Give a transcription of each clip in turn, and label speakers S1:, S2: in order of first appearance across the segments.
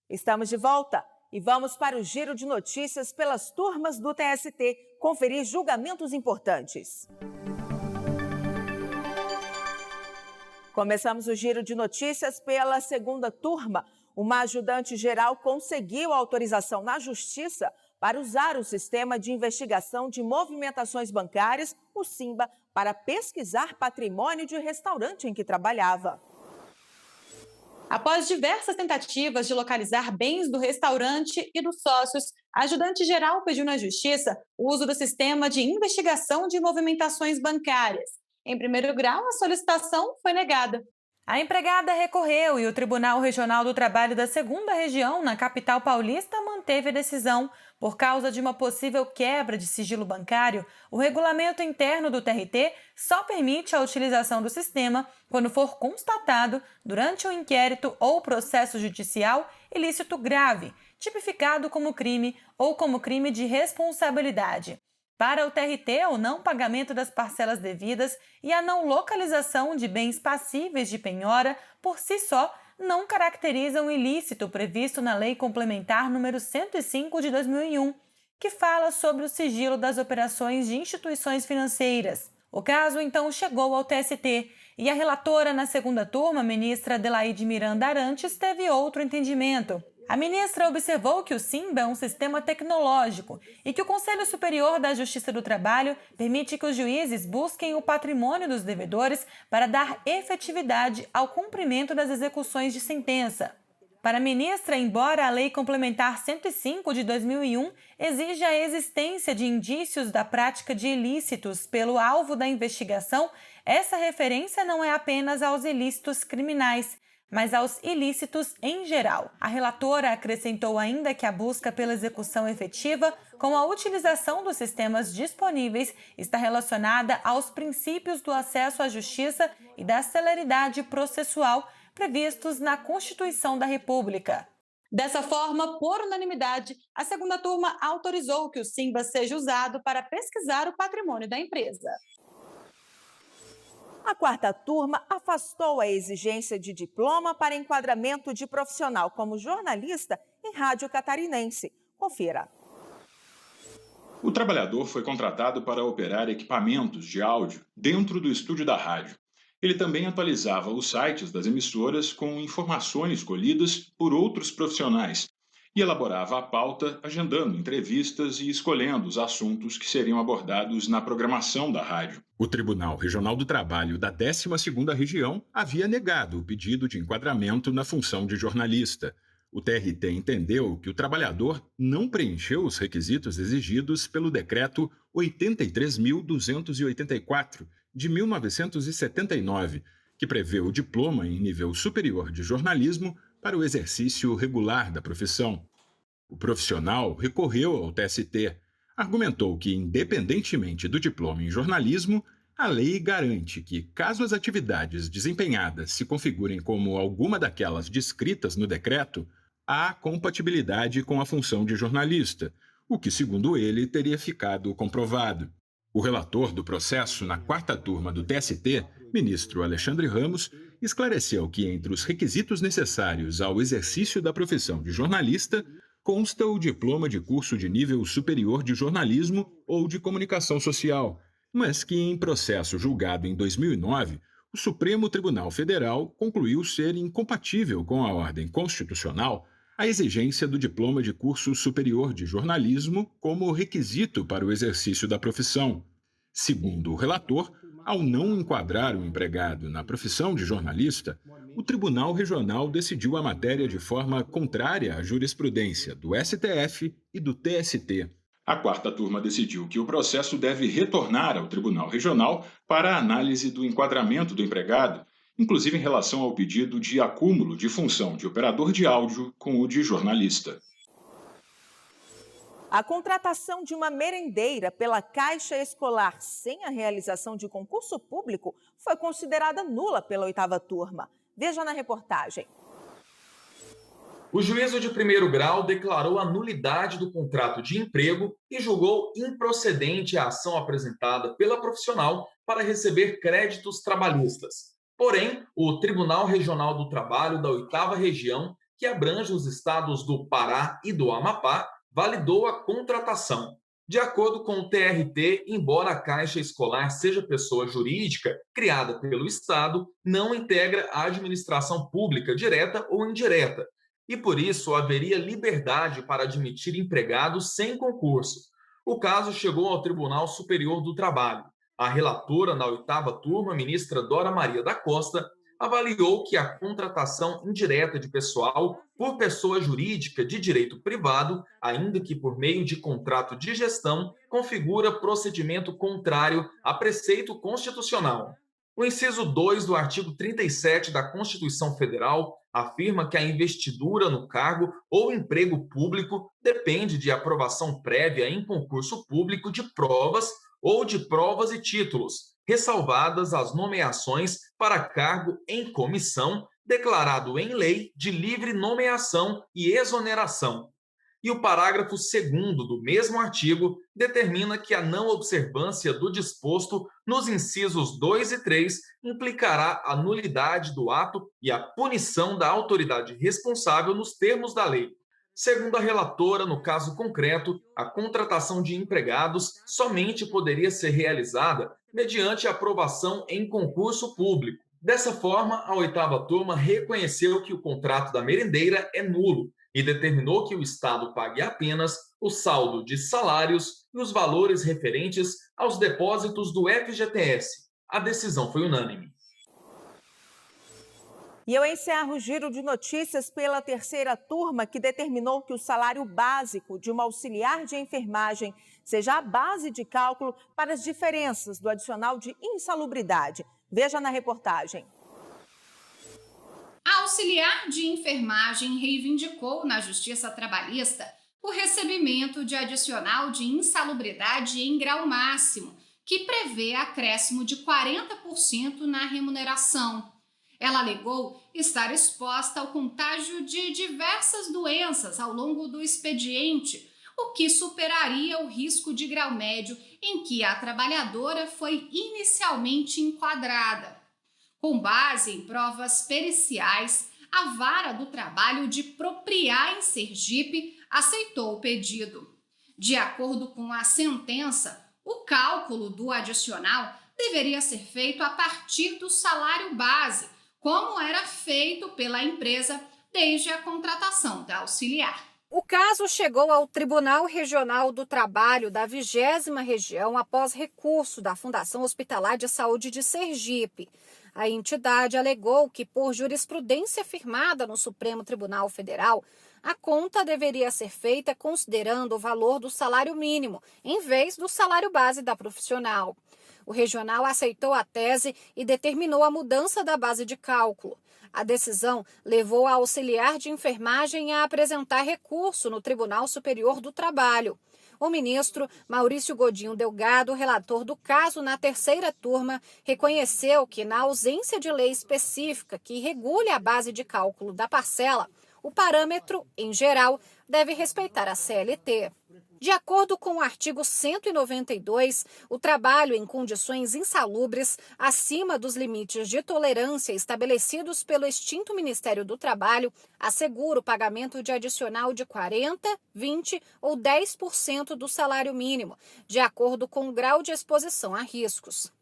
S1: Estamos de volta e vamos para o giro de notícias pelas turmas do TST, conferir julgamentos importantes. Começamos o giro de notícias pela segunda turma. Uma ajudante-geral conseguiu autorização na Justiça para usar o Sistema de Investigação de Movimentações Bancárias, o SIMBA, para pesquisar patrimônio de restaurante em que trabalhava.
S2: Após diversas tentativas de localizar bens do restaurante e dos sócios, a ajudante-geral pediu na Justiça o uso do Sistema de Investigação de Movimentações Bancárias. Em primeiro grau, a solicitação foi negada. A empregada recorreu e o Tribunal Regional do Trabalho da 2ª Região, na capital paulista, manteve a decisão. Por causa de uma possível quebra de sigilo bancário, o regulamento interno do TRT só permite a utilização do sistema quando for constatado, durante um inquérito ou processo judicial, ilícito grave, tipificado como crime ou como crime de responsabilidade. Para o TRT, o não pagamento das parcelas devidas e a não localização de bens passíveis de penhora, por si só, não caracterizam o ilícito previsto na Lei Complementar número 105 de 2001, que fala sobre o sigilo das operações de instituições financeiras. O caso, então, chegou ao TST e a relatora na segunda turma, ministra Adelaide Miranda Arantes, teve outro entendimento. A ministra observou que o SIMBA é um sistema tecnológico e que o Conselho Superior da Justiça do Trabalho permite que os juízes busquem o patrimônio dos devedores para dar efetividade ao cumprimento das execuções de sentença. Para a ministra, embora a Lei Complementar 105 de 2001 exija a existência de indícios da prática de ilícitos pelo alvo da investigação, essa referência não é apenas aos ilícitos criminais, mas aos ilícitos em geral. A relatora acrescentou ainda que a busca pela execução efetiva, com a utilização dos sistemas disponíveis, está relacionada aos princípios do acesso à justiça e da celeridade processual previstos na Constituição da República. Dessa forma, por unanimidade, a segunda turma autorizou que o SIMBA seja usado para pesquisar o patrimônio da empresa.
S1: A quarta turma afastou a exigência de diploma para enquadramento de profissional como jornalista em rádio catarinense. Confira.
S3: O trabalhador foi contratado para operar equipamentos de áudio dentro do estúdio da rádio. Ele também atualizava os sites das emissoras com informações colhidas por outros profissionais e elaborava a pauta, agendando entrevistas e escolhendo os assuntos que seriam abordados na programação da rádio. O Tribunal Regional do Trabalho da 12ª Região havia negado o pedido de enquadramento na função de jornalista. O TRT entendeu que o trabalhador não preencheu os requisitos exigidos pelo Decreto 83.284, de 1979, que prevê o diploma em nível superior de jornalismo para o exercício regular da profissão. O profissional recorreu ao TST, argumentou que, independentemente do diploma em jornalismo, a lei garante que, caso as atividades desempenhadas se configurem como alguma daquelas descritas no decreto, há compatibilidade com a função de jornalista, o que, segundo ele, teria ficado comprovado. O relator do processo na quarta turma do TST, ministro Alexandre Ramos, esclareceu que entre os requisitos necessários ao exercício da profissão de jornalista consta o diploma de curso de nível superior de jornalismo ou de comunicação social, mas que em processo julgado em 2009, o Supremo Tribunal Federal concluiu ser incompatível com a ordem constitucional a exigência do diploma de curso superior de jornalismo como requisito para o exercício da profissão. Segundo o relator, ao não enquadrar o empregado na profissão de jornalista, o Tribunal Regional decidiu a matéria de forma contrária à jurisprudência do STF e do TST. A quarta turma decidiu que o processo deve retornar ao Tribunal Regional para a análise do enquadramento do empregado, inclusive em relação ao pedido de acúmulo de função de operador de áudio com o de jornalista.
S1: A contratação de uma merendeira pela Caixa Escolar sem a realização de concurso público foi considerada nula pela oitava turma. Veja na reportagem.
S4: O juízo de primeiro grau declarou a nulidade do contrato de emprego e julgou improcedente a ação apresentada pela profissional para receber créditos trabalhistas. Porém, o Tribunal Regional do Trabalho da 8ª Região que abrange os estados do Pará e do Amapá, validou a contratação. De acordo com o TRT, embora a Caixa Escolar seja pessoa jurídica criada pelo Estado, não integra a administração pública direta ou indireta, e por isso haveria liberdade para admitir empregados sem concurso. O caso chegou ao Tribunal Superior do Trabalho. A relatora na 8ª turma, ministra Dora Maria da Costa, avaliou que a contratação indireta de pessoal por pessoa jurídica de direito privado, ainda que por meio de contrato de gestão, configura procedimento contrário a preceito constitucional. O inciso 2 do artigo 37 da Constituição Federal afirma que a investidura no cargo ou emprego público depende de aprovação prévia em concurso público de provas ou de provas e títulos, ressalvadas as nomeações para cargo em comissão, declarado em lei de livre nomeação e exoneração. E o parágrafo 2º do mesmo artigo determina que a não observância do disposto nos incisos 2 e 3 implicará a nulidade do ato e a punição da autoridade responsável nos termos da lei. Segundo a relatora, no caso concreto, a contratação de empregados somente poderia ser realizada mediante aprovação em concurso público. Dessa forma, a 8ª turma reconheceu que o contrato da merendeira é nulo e determinou que o Estado pague apenas o saldo de salários e os valores referentes aos depósitos do FGTS. A decisão foi unânime.
S1: E eu encerro o giro de notícias pela 3ª turma, que determinou que o salário básico de uma auxiliar de enfermagem seja a base de cálculo para as diferenças do adicional de insalubridade. Veja na reportagem.
S5: A auxiliar de enfermagem reivindicou na Justiça Trabalhista o recebimento de adicional de insalubridade em grau máximo, que prevê acréscimo de 40% na remuneração. Ela alegou estar exposta ao contágio de diversas doenças ao longo do expediente, o que superaria o risco de grau médio em que a trabalhadora foi inicialmente enquadrada. Com base em provas periciais, a Vara do Trabalho de Propriá, em Sergipe, aceitou o pedido. De acordo com a sentença, o cálculo do adicional deveria ser feito a partir do salário base, como era feito pela empresa desde a contratação da auxiliar.
S6: O caso chegou ao Tribunal Regional do Trabalho da 20ª Região após recurso da Fundação Hospitalar de Saúde de Sergipe. A entidade alegou que, por jurisprudência firmada no Supremo Tribunal Federal, a conta deveria ser feita considerando o valor do salário mínimo, em vez do salário base da profissional. O regional aceitou a tese e determinou a mudança da base de cálculo. A decisão levou a auxiliar de enfermagem a apresentar recurso no Tribunal Superior do Trabalho. O ministro Maurício Godinho Delgado, relator do caso na 3ª turma, reconheceu que, na ausência de lei específica que regule a base de cálculo da parcela, o parâmetro, em geral, deve respeitar a CLT. De acordo com o artigo 192, o trabalho em condições insalubres, acima dos limites de tolerância estabelecidos pelo extinto Ministério do Trabalho, assegura o pagamento de adicional de 40%, 20% ou 10% do salário mínimo, de acordo com o grau de exposição a riscos.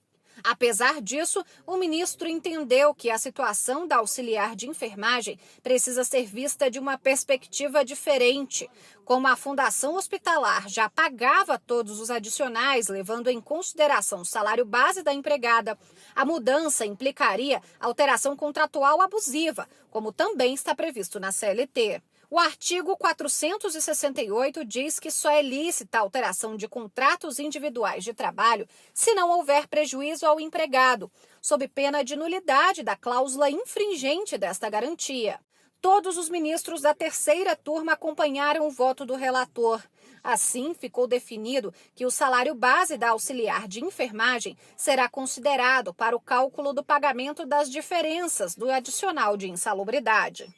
S6: Apesar disso, o ministro entendeu que a situação da auxiliar de enfermagem precisa ser vista de uma perspectiva diferente. Como a Fundação Hospitalar já pagava todos os adicionais, levando em consideração o salário base da empregada, a mudança implicaria alteração contratual abusiva, como também está previsto na CLT. O artigo 468 diz que só é lícita a alteração de contratos individuais de trabalho se não houver prejuízo ao empregado, sob pena de nulidade da cláusula infringente desta garantia. Todos os ministros da 3ª turma acompanharam o voto do relator. Assim, ficou definido que o salário base da auxiliar de enfermagem será considerado para o cálculo do pagamento das diferenças do adicional de insalubridade.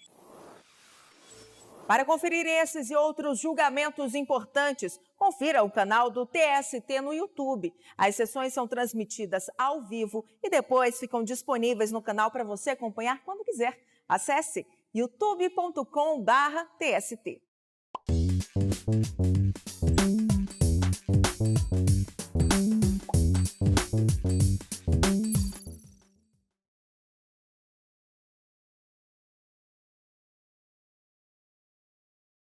S1: Para conferir esses e outros julgamentos importantes, confira o canal do TST no YouTube. As sessões são transmitidas ao vivo e depois ficam disponíveis no canal para você acompanhar quando quiser. Acesse youtube.com/TST.